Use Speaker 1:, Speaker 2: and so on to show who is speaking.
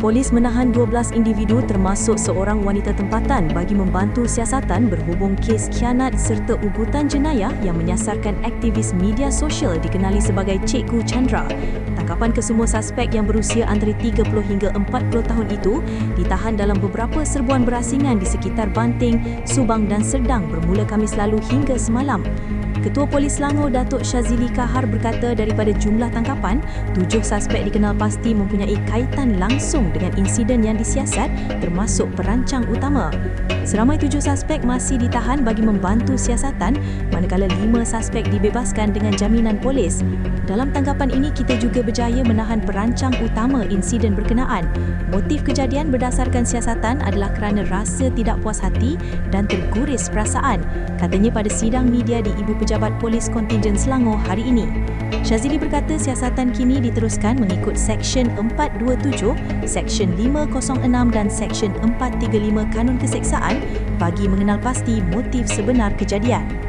Speaker 1: Polis menahan 12 individu termasuk seorang wanita tempatan bagi membantu siasatan berhubung kes khianat serta ugutan jenayah yang menyasarkan aktivis media sosial dikenali sebagai Cikgu Chandra. Tangkapan kesemua suspek yang berusia antara 30 hingga 40 tahun itu ditahan dalam beberapa serbuan berasingan di sekitar Banting, Subang dan Serdang bermula Khamis lalu hingga semalam. Ketua Polis Selangor Datuk Syazili Kahar berkata daripada jumlah tangkapan, 7 suspek dikenal pasti mempunyai kaitan langsung dengan insiden yang disiasat termasuk perancang utama. Seramai 7 suspek masih ditahan bagi membantu siasatan manakala 5 suspek dibebaskan dengan jaminan polis. Dalam tangkapan ini kita juga berjaya menahan perancang utama insiden berkenaan. Motif kejadian berdasarkan siasatan adalah kerana rasa tidak puas hati dan terguris perasaan, katanya pada sidang media di Ibu Pejabat Polis Kontingen Selangor hari ini. Syazili berkata siasatan kini diteruskan mengikut Seksyen 427, Seksyen 506 dan Seksyen 435 Kanun Keseksaan bagi mengenal pasti motif sebenar kejadian.